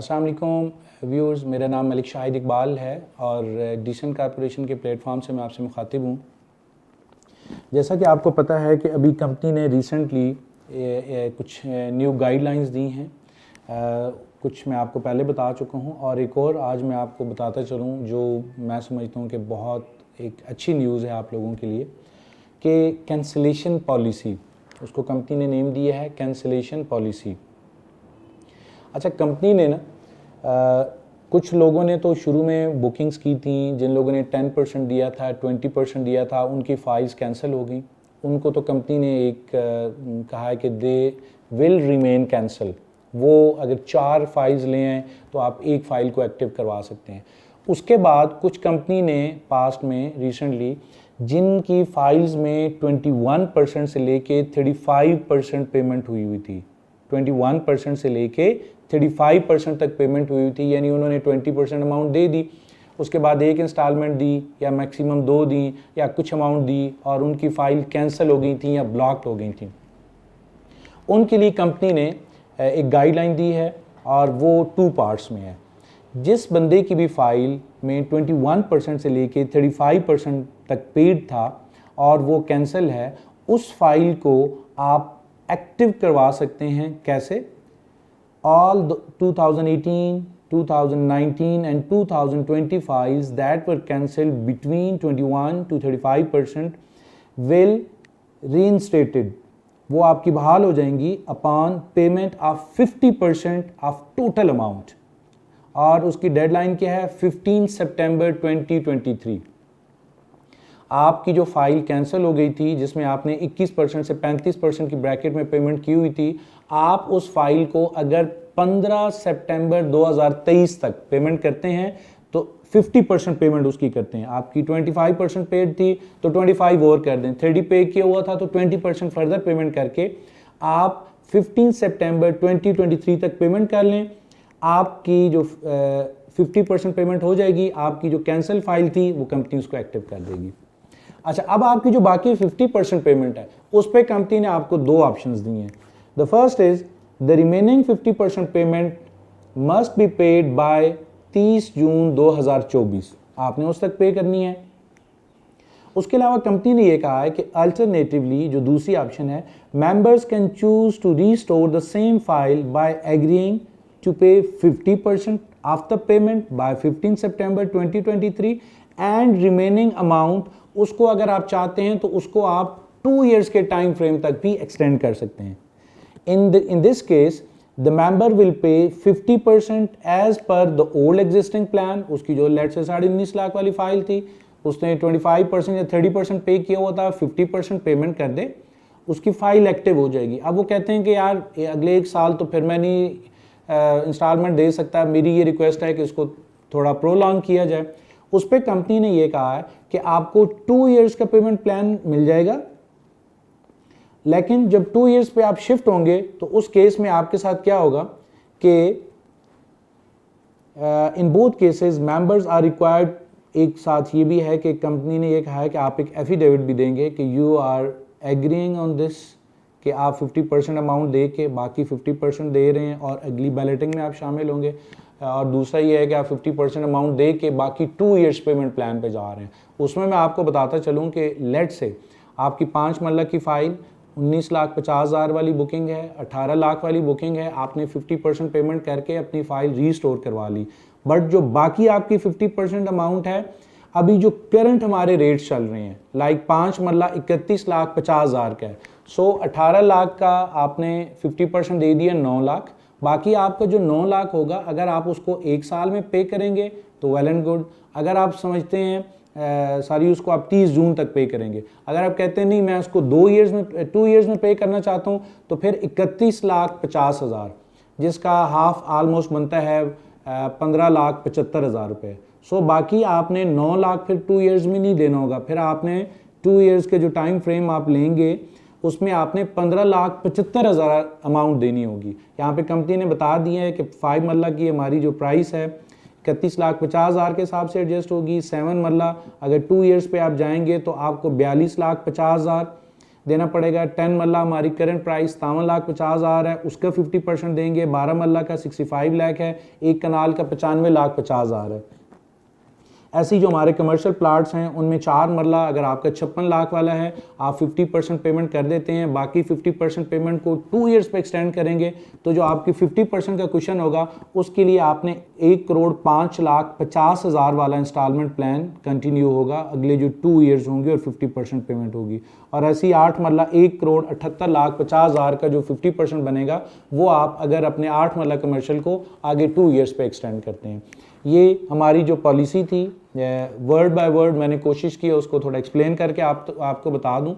अस्सलाम वालेकुम व्यूअर्स, मेरा नाम मलिक शाहिद इकबाल है और डिसेंट कॉरपोरेशन के प्लेटफॉर्म से मैं आपसे मुखातिब हूँ। जैसा कि आपको पता है कि अभी कंपनी ने रिसेंटली कुछ न्यू गाइडलाइंस दी हैं। कुछ मैं आपको पहले बता चुका हूँ और एक और आज मैं आपको बताता चलूँ जो मैं समझता हूँ कि बहुत एक अच्छी न्यूज़ है आप लोगों के लिए, कि कैंसिलेशन पॉलिसी, उसको कंपनी ने नेम दिया है कैंसिलेशन पॉलिसी। अच्छा, कंपनी ने ना कुछ लोगों ने तो शुरू में बुकिंग्स की थी, जिन लोगों ने 10% दिया था, 20% दिया था, उनकी फ़ाइल्स कैंसिल हो गई। उनको तो कंपनी ने एक कहा है कि दे विल रिमेन कैंसिल। वो अगर 4 फाइल्स ले आएँ तो आप एक फ़ाइल को एक्टिव करवा सकते हैं। उसके बाद कुछ कंपनी ने पास्ट में रिसेंटली जिनकी फ़ाइल्स में 21% से लेके 35% पेमेंट हुई थी, 21% से लेके 35% तक पेमेंट हुई थी, यानी उन्होंने 20% अमाउंट दे दी, उसके बाद एक इंस्टॉलमेंट दी या मैक्सिमम 2 दी या कुछ अमाउंट दी और उनकी फ़ाइल कैंसिल हो गई थी या ब्लॉक्ड हो गई थी। उनके लिए कंपनी ने एक गाइडलाइन दी है और वो 2 पार्ट्स में है। जिस बंदे की भी फ़ाइल में 21% से लेके 35% तक पेड था और वो कैंसिल है, उस फाइल को आप एक्टिव करवा सकते हैं। कैसे? All the 2018, 2019 and 2020 files that were cancelled between 21 to 35% will reinstated. वो आपकी बहाल हो जाएंगी upon payment of 50% of total amount और उसकी डेडलाइन क्या है? 15 सितंबर 2023। आपकी जो फाइल कैंसिल हो गई थी जिसमें आपने 21% से 35% की ब्रैकेट में पेमेंट की हुई थी, आप उस फाइल को अगर 15 सितंबर 2023 तक पेमेंट करते हैं तो 50% पेमेंट उसकी करते हैं। आपकी 25% पेड थी तो 25 और कर दें, 30 पे किया हुआ था तो 20% फर्दर पेमेंट करके आप 15 सितंबर 2023 तक पेमेंट कर लें। आपकी जो 50% पेमेंट हो जाएगी, आपकी जो कैंसिल फाइल थी वो कंपनी उसको एक्टिव कर देगी। अच्छा, अब आपकी जो बाकी 50% पेमेंट है उस पर कंपनी ने आपको 2 ऑप्शंस दिए हैं। The first is the remaining 50% payment must be paid by 30 जून 2024। आपने उस तक पे करनी है। उसके अलावा कंपनी ने यह कहा है कि अल्टरनेटिवली जो दूसरी ऑप्शन है, members can choose to restore the same file by agreeing to pay 50% of the payment by 15 September 2023 and remaining amount, उसको अगर आप चाहते हैं तो उसको आप 2 इयर्स के टाइम फ्रेम तक भी एक्सटेंड कर सकते हैं। In this case, the member will pay 50% as per the old existing plan। उसकी जो लेट से 19.5 लाख वाली फाइल थी, उसने 25% या 30% पे किया हुआ था, 50% पेमेंट कर दे, उसकी फाइल एक्टिव हो जाएगी। अब वो कहते हैं कि यार अगले 1 साल तो फिर मैं नहीं इंस्टॉलमेंट दे सकता, मेरी ये रिक्वेस्ट है कि इसको थोड़ा प्रोलॉन्ग किया जाए। उस पर कंपनी ने ये कहा है कि आपको 2 इयर्स का पेमेंट प्लान मिल जाएगा, लेकिन जब 2 इयर्स पे आप शिफ्ट होंगे तो उस केस में आपके साथ क्या होगा कि in both cases members are required. एक साथ ये भी है कि कंपनी ने ये कहा है कि आप एक एफिडेविट भी देंगे कि you are agreeing on this, कि आप 50% अमाउंट दे के बाकी 50% दे रहे हैं और अगली बैलेटिंग में आप शामिल होंगे। और दूसरा ये है कि आप 50% अमाउंट दे के बाकी 2 इयर्स पेमेंट प्लान पे जा रहे हैं। उसमें मैं आपको बताता चलूँ कि लेट से आपकी 5 मरला की फ़ाइल 19,50,000 वाली बुकिंग है, 18 लाख वाली बुकिंग है, आपने 50% पेमेंट करके अपनी फ़ाइल रीस्टोर करवा ली, बट जो बाकी आपकी 50% अमाउंट है, अभी जो करंट हमारे रेट्स चल रहे हैं, लाइक 5 मरला 31,50,000 का है, सो 18 लाख का आपने 50% दे दिया, 9 लाख। बाकी आपका जो 9 लाख होगा, अगर आप उसको 1 साल में पे करेंगे तो वेल एंड गुड। अगर आप समझते हैं सारी उसको आप 30 जून तक पे करेंगे, अगर आप कहते हैं नहीं मैं उसको 2 इयर्स में पे करना चाहता हूँ, तो फिर 31,50,000 जिसका हाफ आलमोस्ट बनता है 15,75,000 रुपये। सो बाकी आपने 9 लाख फिर 2 इयर्स में नहीं देना होगा, फिर आपने 2 इयर्स के जो टाइम फ्रेम आप लेंगे उसमें आपने 15,75,000 अमाउंट देनी होगी। यहाँ पे कंपनी ने बता दिया है कि 5 मरला की हमारी जो प्राइस है 31,50,000 के हिसाब से एडजस्ट होगी। 7 मरला अगर 2 इयर्स पे आप जाएंगे तो आपको 42,50,000 देना पड़ेगा। 10 मरला हमारी करंट प्राइस 53,50,000 है, उसका 50% देंगे। 12 मरला का 65 लाख है, एक कनाल का 95,50,000 है। ऐसी जो हमारे कमर्शियल प्लाट्स हैं उनमें 4 मरला अगर आपका 56 लाख वाला है, आप 50% पेमेंट कर देते हैं, बाकी 50% पेमेंट को 2 ईयर्स पे एक्सटेंड करेंगे, तो जो आपकी 50% का क्वेश्चन होगा उसके लिए आपने 1,05,50,000 वाला इंस्टॉलमेंट प्लान कंटिन्यू होगा अगले जो 2 ईयर्स होंगे और 50% पेमेंट होगी। और ऐसी 8 मरला 1,78,50,000 का जो 50% बनेगा वो आप अगर अपने 8 मरला कमर्शियल को आगे 2 ईयर्स पे एक्सटेंड करते हैं। ये हमारी जो पॉलिसी थी, वर्ड बाय वर्ड मैंने कोशिश की उसको थोड़ा एक्सप्लेन करके आपको बता दूं।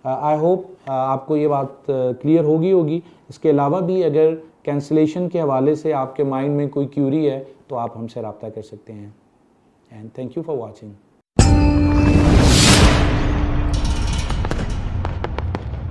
आई होप आपको ये बात क्लियर होगी। इसके अलावा भी अगर कैंसिलेशन के हवाले से आपके माइंड में कोई क्यूरी है तो आप हमसे रब्ता कर सकते हैं। And thank you for watching.